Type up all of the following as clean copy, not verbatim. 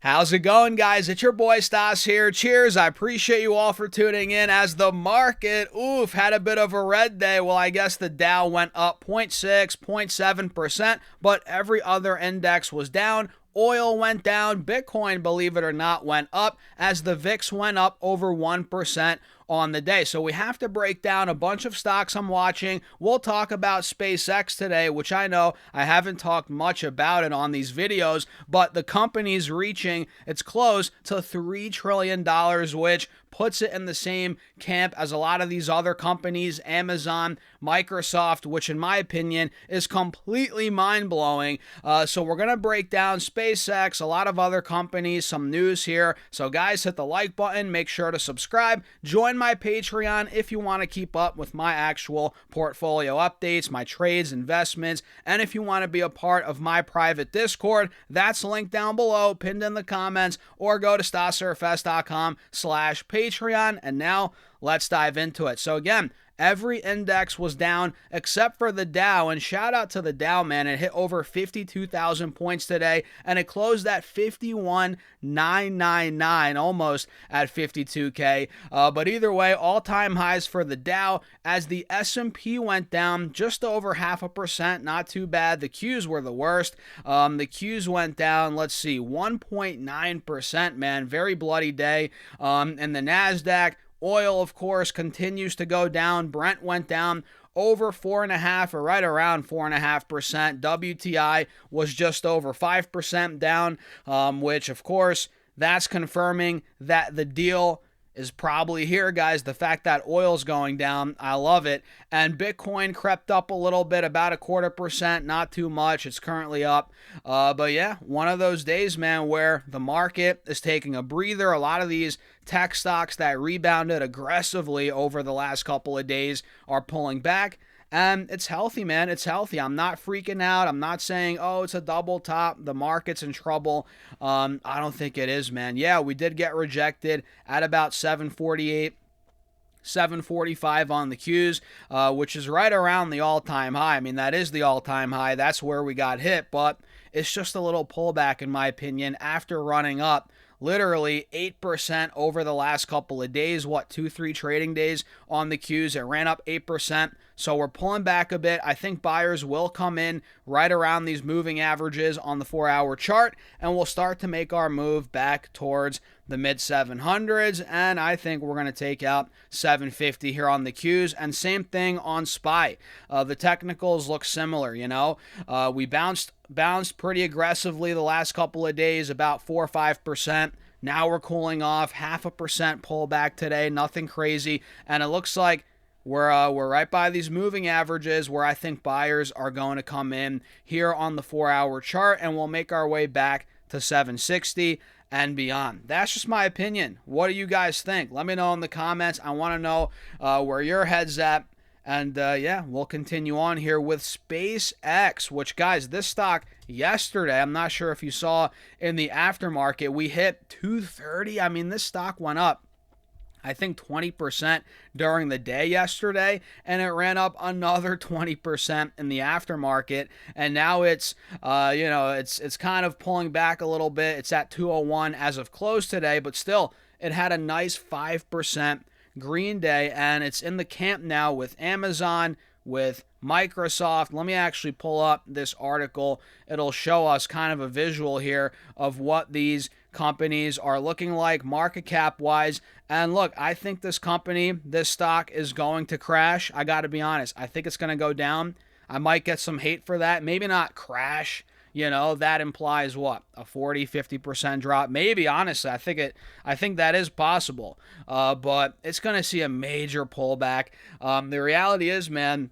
How's it going, guys? It's your boy Stas here. Cheers. I appreciate you all for tuning in as the market, had a bit of a red day. Well, I guess the Dow went up 0.6, 0.7%, but every other index was down. Oil went down. Bitcoin, believe it or not, went up as the VIX went up over 1% on the day. So we have to break down a bunch of stocks I'm watching. We'll talk about SpaceX today, which I know I haven't talked much about it on these videos, but the company's reaching its close to $3 trillion, which puts it in the same camp as a lot of these other companies, Amazon, Microsoft, which in my opinion is completely mind-blowing. So we're going to break down SpaceX, a lot of other companies, some news here. So guys, hit the like button, make sure to subscribe, join my Patreon if you want to keep up with my actual portfolio updates, my trades, investments, and if you want to be a part of my private Discord, that's linked down below, pinned in the comments, or go to stasurfs.com/Patreon. And now let's dive into it. So again, every index was down except for the Dow, and shout out to the Dow, man. It hit over 52,000 points today, and it closed at 51,999, almost at 52K. But either way, all-time highs for the Dow, as the S&P went down just over 0.5%, not too bad. The Qs were the worst. The Qs went down, let's see, 1.9%, man. Very bloody day. And the NASDAQ, oil, of course, continues to go down. Brent went down over 4.5%, or right around 4.5%. WTI was just over 5% down, which, of course, that's confirming that the deal is probably here, guys. The fact that oil's going down, I love it. And Bitcoin crept up a little bit, about 0.25%, not too much. It's currently up. But yeah, one of those days, man, where the market is taking a breather. A lot of these tech stocks that rebounded aggressively over the last couple of days are pulling back. And it's healthy, man. It's healthy. I'm not freaking out. I'm not saying, oh, it's a double top, the market's in trouble. I don't think it is, man. Yeah, we did get rejected at about 748. 745 on the Qs, which is right around the all-time high. I mean, that is the all-time high. That's where we got hit, but it's just a little pullback, in my opinion, after running up literally 8% over the last couple of days. 2-3 trading days on the Qs. It ran up 8%. So we're pulling back a bit. I think buyers will come in right around these moving averages on the 4-hour chart, and we'll start to make our move back towards the mid 700s, and I think we're going to take out 750 here on the Qs, and same thing on SPY. The technicals look similar, we bounced pretty aggressively the last couple of days, about 4 or 5%. Now we're cooling off, 0.5% pullback today, nothing crazy, and it looks like we're right by these moving averages where I think buyers are going to come in here on the 4-hour chart, and we'll make our way back to 760 and beyond. That's just my opinion. What do you guys think? Let me know in the comments. I want to know where your head's at. And yeah, we'll continue on here with SpaceX, which, guys, this stock yesterday, I'm not sure if you saw in the aftermarket, we hit 230. I mean, this stock went up, I think, 20% during the day yesterday, and it ran up another 20% in the aftermarket, and now it's it's kind of pulling back a little bit. It's at 201 as of close today, but still, it had a nice 5% green day, and it's in the camp now with Amazon, with Microsoft. Let me actually pull up this article. It'll show us kind of a visual here of what these companies are looking like market cap wise. And look, I think this stock is going to crash. I got to be honest. I think it's going to go down. I might get some hate for that. Maybe not crash. That implies what? A 40-50% drop. Maybe, honestly, I think that is possible. But it's going to see a major pullback. The reality is, man,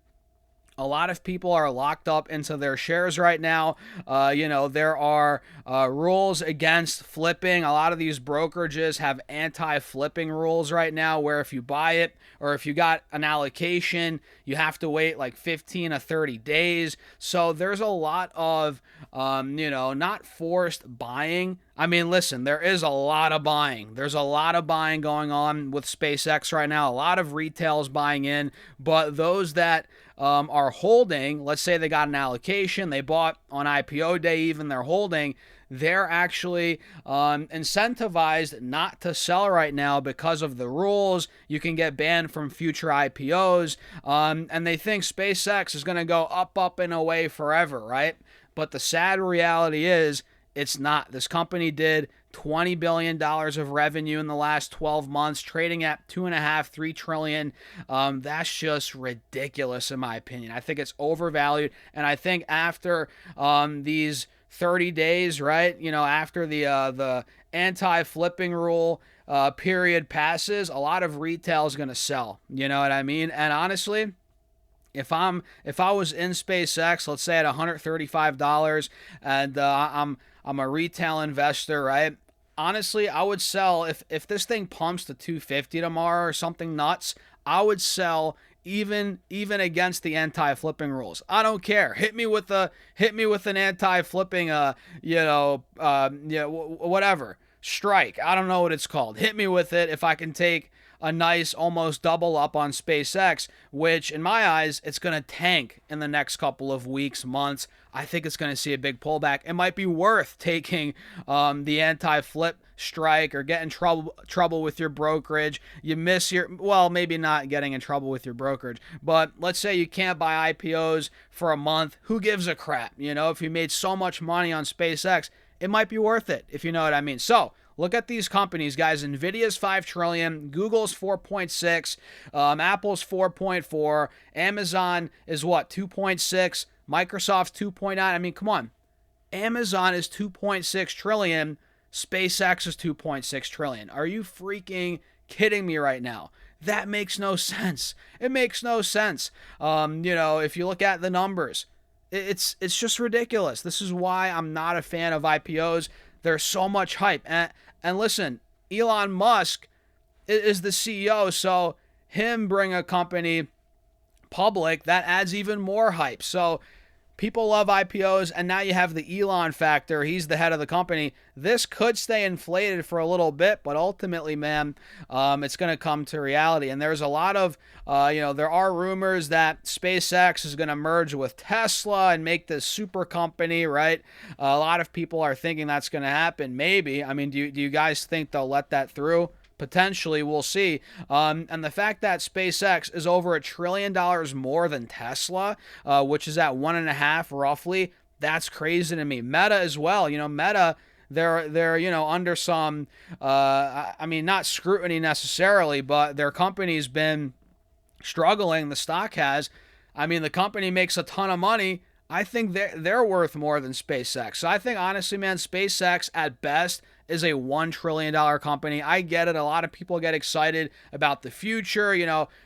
a lot of people are locked up into their shares right now. There are rules against flipping. A lot of these brokerages have anti-flipping rules right now, where if you buy it or if you got an allocation, you have to wait like 15 to 30 days. So there's a lot of, not forced buying. I mean, listen, there is a lot of buying. There's a lot of buying going on with SpaceX right now. A lot of retail's buying in, but those that are holding, let's say they got an allocation, they bought on IPO day even, they're holding, they're actually incentivized not to sell right now because of the rules. You can get banned from future IPOs, and they think SpaceX is going to go up, up, and away forever, right? But the sad reality is it's not. This company did $20 billion of revenue in the last 12 months, trading at $2.5–3 trillion. That's just ridiculous, in my opinion. I think it's overvalued, and I think after these 30 days, right? After the anti-flipping rule period passes, a lot of retail is going to sell. You know what I mean? And honestly, if I was in SpaceX, let's say at $135, and I'm a retail investor, right? Honestly, I would sell if this thing pumps to 250 tomorrow or something nuts. I would sell even against the anti-flipping rules. I don't care. Hit me with an anti-flipping whatever strike. I don't know what it's called. Hit me with it if I can take a nice almost double up on SpaceX, which in my eyes, it's going to tank in the next couple of weeks, months. I think it's going to see a big pullback. It might be worth taking the anti-flip strike or get in trouble with your brokerage. You miss maybe not getting in trouble with your brokerage, but let's say you can't buy IPOs for a month. Who gives a crap? If you made so much money on SpaceX, it might be worth it, if you know what I mean. So look at these companies, guys. Nvidia's $5 trillion, Google's 4.6, Apple's 4.4, Amazon is what, 2.6, Microsoft's 2.9. I mean, come on. Amazon is 2.6 trillion, SpaceX is 2.6 trillion. Are you freaking kidding me right now? That makes no sense. It makes no sense. If you look at the numbers, it's just ridiculous. This is why I'm not a fan of IPOs. There's so much hype. And listen, Elon Musk is the CEO, so him bring a company public, that adds even more hype. So people love IPOs, and now you have the Elon factor. He's the head of the company. This could stay inflated for a little bit, but ultimately, man, it's going to come to reality. And there's a lot of, there are rumors that SpaceX is going to merge with Tesla and make this super company, right? A lot of people are thinking that's going to happen. Maybe. I mean, do you guys think they'll let that through? Potentially, we'll see. And the fact that SpaceX is over $1 trillion more than Tesla, which is at 1.5 roughly, that's crazy to me. Meta as well. Meta, they're under some, not scrutiny necessarily, but their company's been struggling. The stock has. I mean, the company makes a ton of money. I think they're worth more than SpaceX. So I think, honestly, man, SpaceX at best is a $1 trillion company. I get it. A lot of people get excited about the future.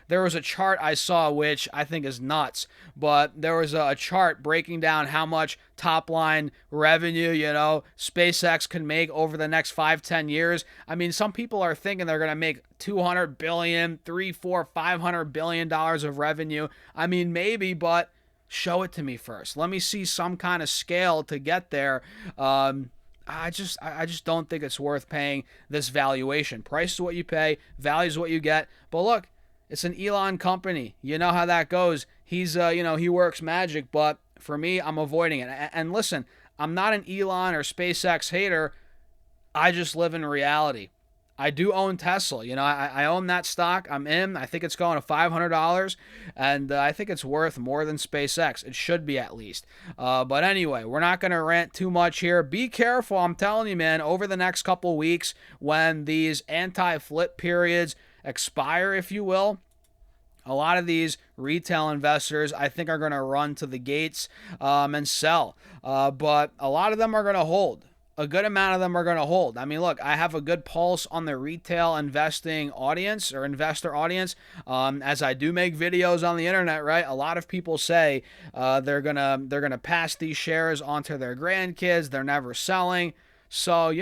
There was a chart I saw, which I think is nuts, but there was a chart breaking down how much top line revenue, SpaceX can make over the next 5-10 years. I mean, some people are thinking they're going to make $200 billion, $300, $400, $500 billion of revenue. I mean, maybe, but show it to me first. Let me see some kind of scale to get there. I just don't think it's worth paying this valuation. Price is what you pay, value is what you get. But look, it's an Elon company. You know how that goes. He's he works magic, but for me, I'm avoiding it. And listen, I'm not an Elon or SpaceX hater. I just live in reality. I do own Tesla. I own that stock. I'm in. I think it's going to $500, and I think it's worth more than SpaceX. It should be, at least. But anyway, we're not going to rant too much here. Be careful. I'm telling you, man, over the next couple weeks when these anti-flip periods expire, if you will, a lot of these retail investors, I think, are going to run to the gates and sell. But a lot of them are going to hold. A good amount of them are going to hold. I mean, look, I have a good pulse on the retail investing audience or investor audience. As I do make videos on the internet, right? A lot of people say they're gonna pass these shares onto their grandkids. They're never selling. So,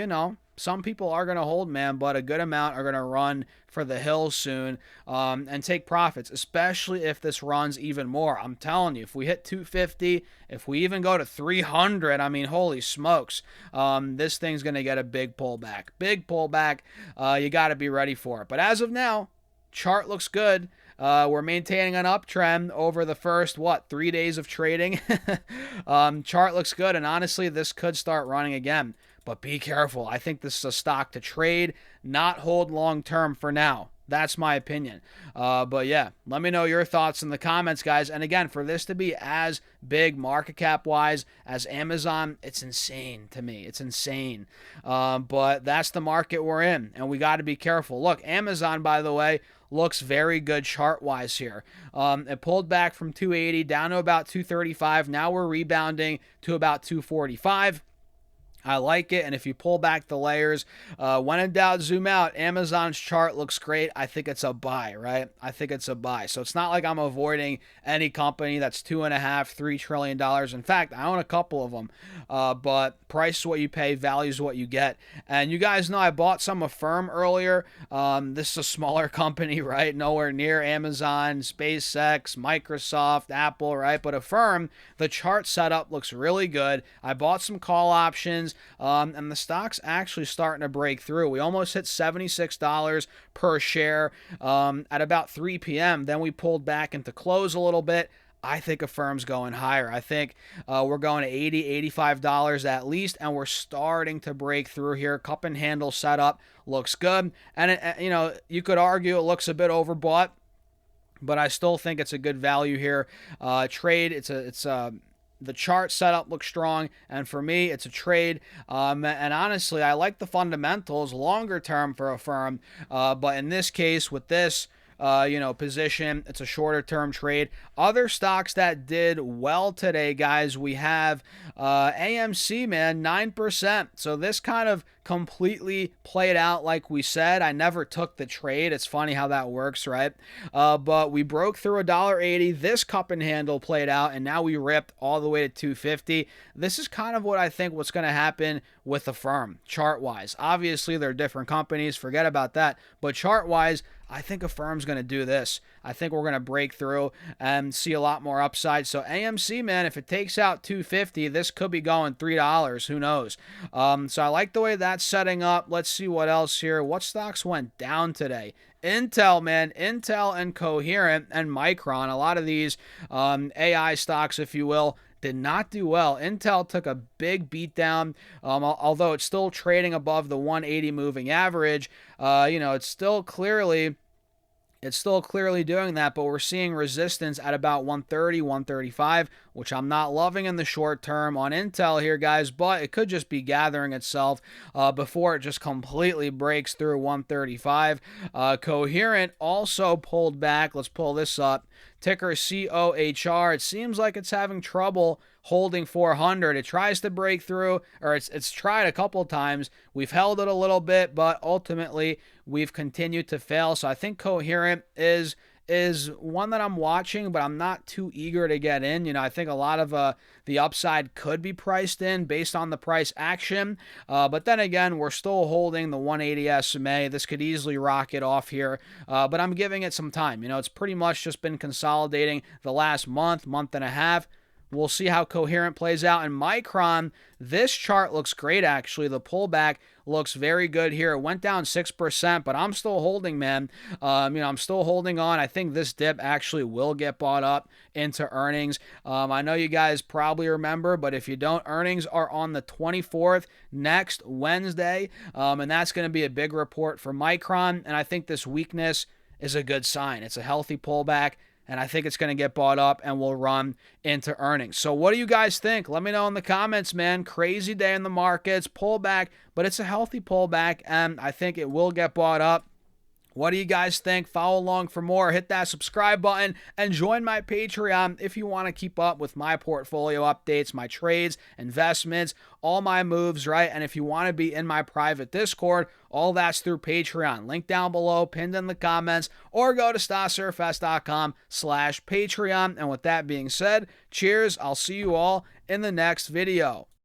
some people are going to hold, man, but a good amount are going to run for the hills soon and take profits, especially if this runs even more. I'm telling you, if we hit 250, if we even go to 300, I mean, holy smokes, this thing's going to get a big pullback. Big pullback. You got to be ready for it. But as of now, chart looks good. We're maintaining an uptrend over the first, 3 days of trading. Chart looks good, and honestly, this could start running again. but be careful. I think this is a stock to trade, not hold long term for now. That's my opinion. But yeah, let me know your thoughts in the comments, guys. And again, for this to be as big market cap wise as Amazon, it's insane to me. It's insane. But that's the market we're in, and we got to be careful. Look, Amazon, by the way, looks very good chart wise here. It pulled back from 280 down to about 235. Now we're rebounding to about 245. I like it, and if you pull back the layers, when in doubt, zoom out. Amazon's chart looks great. I think it's a buy, right? I think it's a buy. So it's not like I'm avoiding any company that's $2.5–3 trillion. In fact, I own a couple of them, but price is what you pay, value is what you get. And you guys know I bought some Affirm earlier. This is a smaller company, right? Nowhere near Amazon, SpaceX, Microsoft, Apple, right? But Affirm, the chart setup looks really good. I bought some call options. And the stock's actually starting to break through. We almost hit $76 per share at about 3 p.m. Then we pulled back into close a little bit. I think Affirm's going higher. I think we're going to $80, $85 at least, and we're starting to break through here. Cup and handle setup looks good. And, you could argue it looks a bit overbought, but I still think it's a good value here. Trade, the chart setup looks strong, and for me, it's a trade. And honestly, I like the fundamentals longer term for Affirm, but in this case, with this position, it's a shorter term trade. Other stocks that did well today, guys, we have AMC, man, 9%. So this kind of completely played out like we said. I never took the trade. It's funny how that works, right? But we broke through $1.80. This cup and handle played out, and now we ripped all the way to $2.50. This is kind of what I think what's going to happen with Affirm, chart-wise. Obviously, they're different companies. Forget about that. But chart-wise, I think Affirm's going to do this. I think we're going to break through and see a lot more upside. So AMC, man, if it takes out $2.50, this could be going $3. Who knows? So I like the way that's setting up. Let's see what else here. What stocks went down today? Intel, man. Intel and Coherent and Micron. A lot of these AI stocks, if you will, did not do well. Intel took a big beat down, although it's still trading above the 180 moving average. It's still clearly doing that, but we're seeing resistance at about 130, 135, which I'm not loving in the short term on Intel here, guys, but it could just be gathering itself before it just completely breaks through 135. Coherent also pulled back. Let's pull this up. Ticker COHR. It seems like it's having trouble holding 400. It tries to break through, or it's tried a couple of times. We've held it a little bit, but ultimately we've continued to fail. So I think Coherent is one that I'm watching, but I'm not too eager to get in. I think a lot of the upside could be priced in based on the price action. But then again, we're still holding the 180 SMA. This could easily rocket off here, but I'm giving it some time. It's pretty much just been consolidating the last month and a half. We'll see how Coherent plays out. And Micron, this chart looks great, actually. The pullback looks very good here. It went down 6%, but I'm still holding, man. I'm still holding on. I think this dip actually will get bought up into earnings. I know you guys probably remember, but if you don't, earnings are on the 24th, next Wednesday, and that's going to be a big report for Micron, and I think this weakness is a good sign. It's a healthy pullback, and I think it's going to get bought up and will run into earnings. So what do you guys think? Let me know in the comments, man. Crazy day in the markets, pullback, but it's a healthy pullback, and I think it will get bought up. What do you guys think? Follow along for more. Hit that subscribe button and join my Patreon if you want to keep up with my portfolio updates, my trades, investments, all my moves, right? And if you want to be in my private Discord, all that's through Patreon. Link down below, pinned in the comments, or go to stasurfs.com/Patreon. And with that being said, cheers. I'll see you all in the next video.